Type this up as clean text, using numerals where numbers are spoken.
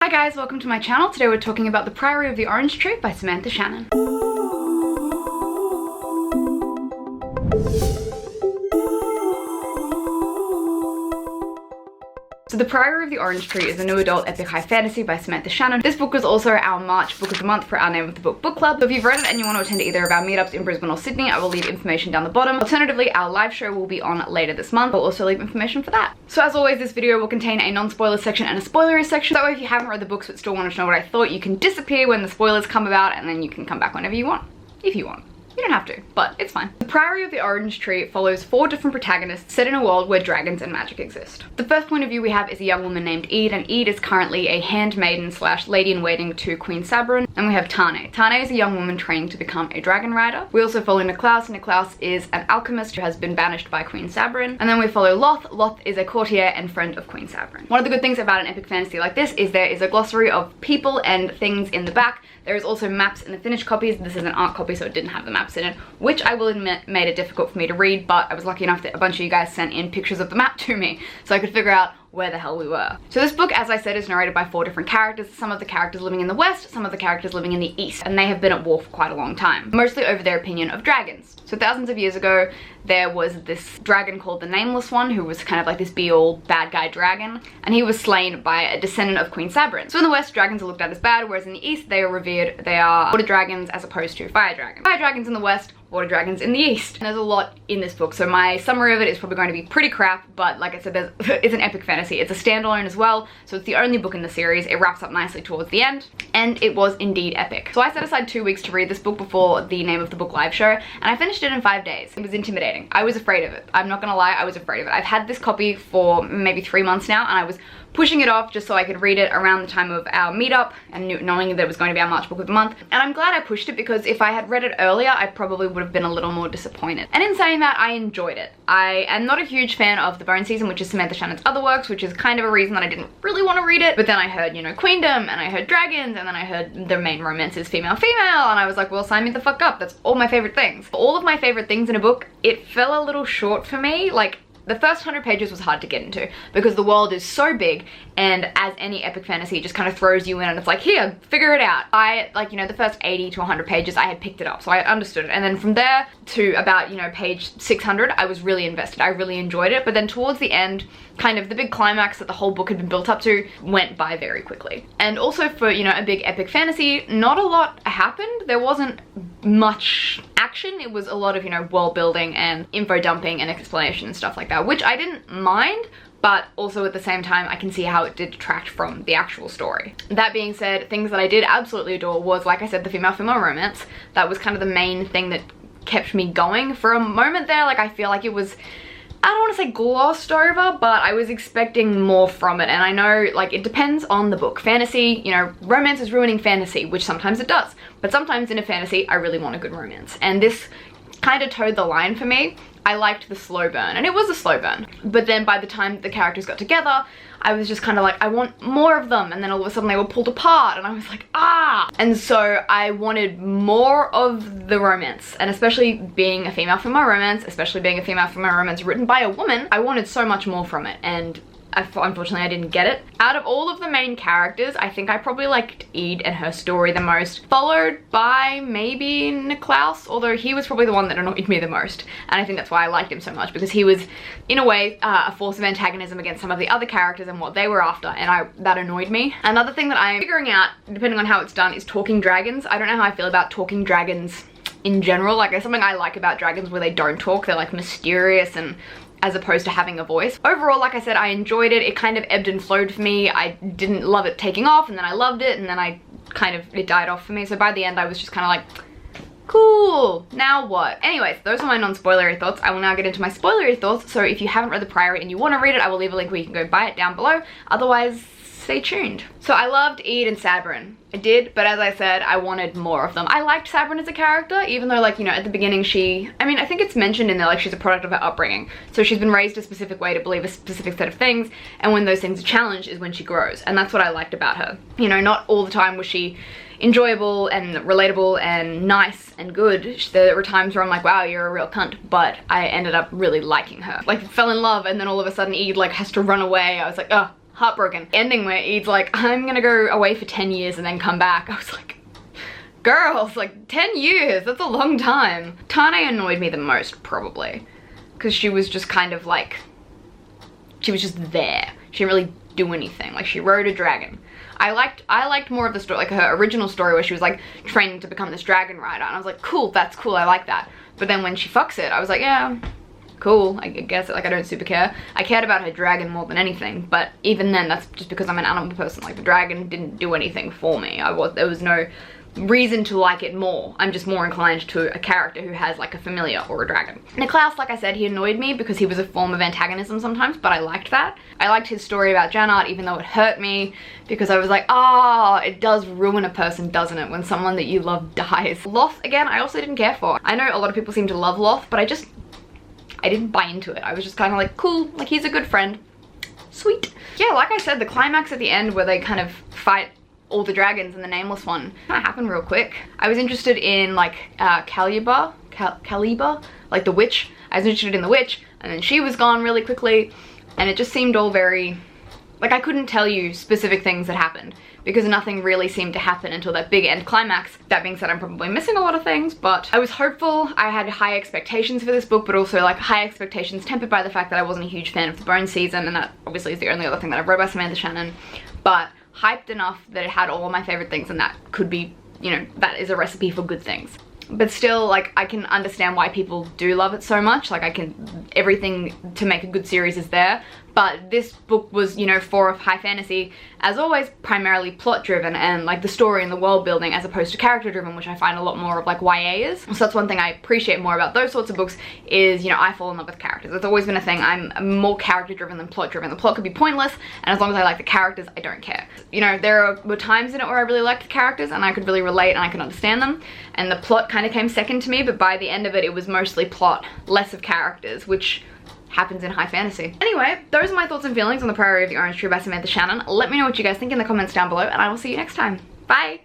Hi guys, welcome to my channel. Today we're talking about The Priory of the Orange Tree by Samantha Shannon. So The Priory of the Orange Tree is a new adult epic high fantasy by Samantha Shannon. This book was also our March Book of the Month for our Name of the Book book club. So if you've read it and you want to attend either of our meetups in Brisbane or Sydney, I will leave information down the bottom. Alternatively, our live show will be on later this month. I'll also leave information for that. So as always, this video will contain a non-spoiler section and a spoilery section. So if you haven't read the books but still wanted to know what I thought, you can disappear when the spoilers come about and then you can come back whenever you want. If you want. You don't have to, but it's fine. The Priory of the Orange Tree follows 4 different protagonists set in a world where dragons and magic exist. The first point of view we have is a young woman named Ede, and Ede is currently a handmaiden slash lady-in-waiting to Queen Sabrin. And we have Tane. Tane is a young woman training to become a dragon rider. We also follow Niklaus. Niklaus is an alchemist who has been banished by Queen Sabrin. And then we follow Loth. Loth is a courtier and friend of Queen Sabrin. One of the good things about an epic fantasy like this is there is a glossary of people and things in the back. There is also maps in the finished copies. This is an art copy, so it didn't have the maps in it, which I will admit made it difficult for me to read, but I was lucky enough that a bunch of you guys sent in pictures of the map to me, so I could figure out where the hell we were. So this book, as I said, is narrated by 4 different characters. Some of the characters living in the West, some of the characters living in the East, and they have been at war for quite a long time, mostly over their opinion of dragons. So thousands of years ago, there was this dragon called the Nameless One, who was kind of like this be-all bad guy dragon, and he was slain by a descendant of Queen Sabrin. So in the West, dragons are looked at as bad, whereas in the East, they are revered. They are water dragons as opposed to fire dragons. Fire dragons in the West, water dragons in the East. And there's a lot in this book, so my summary of it is probably going to be pretty crap, but like I said, it's an epic fantasy. It's a standalone as well, so it's the only book in the series. It wraps up nicely towards the end, and it was indeed epic. So I set aside 2 weeks to read this book before the Name of the Book live show, and I finished it in 5 days. It was intimidating. I was afraid of it. I'm not gonna lie, I was afraid of it. I've had this copy for maybe 3 months now, and I was pushing it off just so I could read it around the time of our meetup and knowing that it was going to be our March Book of the Month. And I'm glad I pushed it, because if I had read it earlier, I probably would have been a little more disappointed. And in saying that, I enjoyed it. I am not a huge fan of The Bone Season, which is Samantha Shannon's other works, which is kind of a reason that I didn't really want to read it. But then I heard, you know, Queendom, and I heard dragons, and then I heard the main romance is female-female, and I was like, well, sign me the fuck up. That's all my favorite things. All of my favorite things in a book, it fell a little short for me. Like, the first 100 pages was hard to get into because the world is so big, and as any epic fantasy, it just kind of throws you in and it's like, here, figure it out. Like, you know, the first 80 to 100 pages, I had picked it up, so I had understood it. And then from there to about, you know, page 600, I was really invested. I really enjoyed it. But then towards the end, kind of the big climax that the whole book had been built up to went by very quickly. And also for, you know, a big epic fantasy, not a lot happened. There wasn't much action. It was a lot of, you know, world building and info dumping and explanation and stuff like that, which I didn't mind, but also at the same time, I can see how it did detract from the actual story. That being said, things that I did absolutely adore was, like I said, the female-female romance. That was kind of the main thing that kept me going for a moment there. Like, I feel like it was, I don't want to say glossed over, but I was expecting more from it. And I know, like, it depends on the book. Fantasy, you know, romance is ruining fantasy, which sometimes it does. But sometimes in a fantasy, I really want a good romance. And this kind of towed the line for me. I liked the slow burn, and it was a slow burn. But then by the time the characters got together, I was just kind of like, I want more of them. And then all of a sudden they were pulled apart, and I was like, ah! And so I wanted more of the romance, and especially being a female-female romance, written by a woman, I wanted so much more from it. And unfortunately, I didn't get it. Out of all of the main characters, I think I probably liked Ede and her story the most, followed by maybe Niklaus, although he was probably the one that annoyed me the most. And I think that's why I liked him so much, because he was, in a way, a force of antagonism against some of the other characters and what they were after, and that annoyed me. Another thing that I'm figuring out, depending on how it's done, is talking dragons. I don't know how I feel about talking dragons in general. Like, there's something I like about dragons where they don't talk. They're like mysterious, and as opposed to having a voice. Overall, like I said, I enjoyed it. It kind of ebbed and flowed for me. I didn't love it taking off, and then I loved it, and then it died off for me. So by the end, I was just kind of like, cool, now what? Anyways, those are my non-spoilery thoughts. I will now get into my spoilery thoughts. So if you haven't read The Priory and you want to read it, I will leave a link where you can go buy it down below. Otherwise, stay tuned. So I loved Ede and Sabrin. I did, but as I said, I wanted more of them. I liked Sabrin as a character, even though, like, you know, at the beginning I think it's mentioned in there, like, she's a product of her upbringing. So she's been raised a specific way to believe a specific set of things, and when those things are challenged is when she grows. And that's what I liked about her. You know, not all the time was she enjoyable and relatable and nice and good. There were times where I'm like, wow, you're a real cunt, but I ended up really liking her. Like, fell in love, and then all of a sudden Ede, like, has to run away. I was like, oh, heartbroken. Ending where Ede's like, I'm gonna go away for 10 years and then come back. I was like, girls, like 10 years, that's a long time. Tane annoyed me the most, probably, because she was just kind of like, she was just there. She didn't really do anything. Like, she rode a dragon. I liked more of the story, like her original story where she was like training to become this dragon rider, and I was like, cool, that's cool, I like that. But then when she fucks it, I was like, yeah, cool, I guess, like, I don't super care. I cared about her dragon more than anything, but even then, that's just because I'm an animal person. Like, the dragon didn't do anything for me. There was no reason to like it more. I'm just more inclined to a character who has like a familiar or a dragon. Niklaus, like I said, he annoyed me because he was a form of antagonism sometimes, but I liked that. I liked his story about Janart, even though it hurt me, because I was like, ah, it does ruin a person, doesn't it, when someone that you love dies. Loth, again, I also didn't care for. I know a lot of people seem to love Loth, but I didn't buy into it. I was just kind of like, cool, like, he's a good friend. Sweet. Yeah, like I said, the climax at the end where they kind of fight all the dragons in the Nameless one kind of happened real quick. I was interested in like Caliber, like the witch. I was interested in the witch, and then she was gone really quickly, and it just seemed all very, like, I couldn't tell you specific things that happened because nothing really seemed to happen until that big end climax. That being said, I'm probably missing a lot of things, but I was hopeful. I had high expectations for this book, but also like high expectations tempered by the fact that I wasn't a huge fan of the Bone season, and that obviously is the only other thing that I've read by Samantha Shannon, but hyped enough that it had all my favorite things, and that could be, you know, that is a recipe for good things. But still, like, I can understand why people do love it so much. Like, everything to make a good series is there. But this book was, you know, for high fantasy, as always, primarily plot driven, and like the story and the world building, as opposed to character driven, which I find a lot more of like YA is. So that's one thing I appreciate more about those sorts of books is, you know, I fall in love with characters. It's always been a thing. I'm more character driven than plot driven. The plot could be pointless, and as long as I like the characters, I don't care. You know, there were times in it where I really liked the characters and I could really relate and I could understand them, and the plot kind of came second to me, but by the end of it, it was mostly plot, less of characters, which happens in high fantasy. Anyway, those are my thoughts and feelings on the Priory of the Orange Tree by Samantha Shannon. Let me know what you guys think in the comments down below, and I will see you next time. Bye!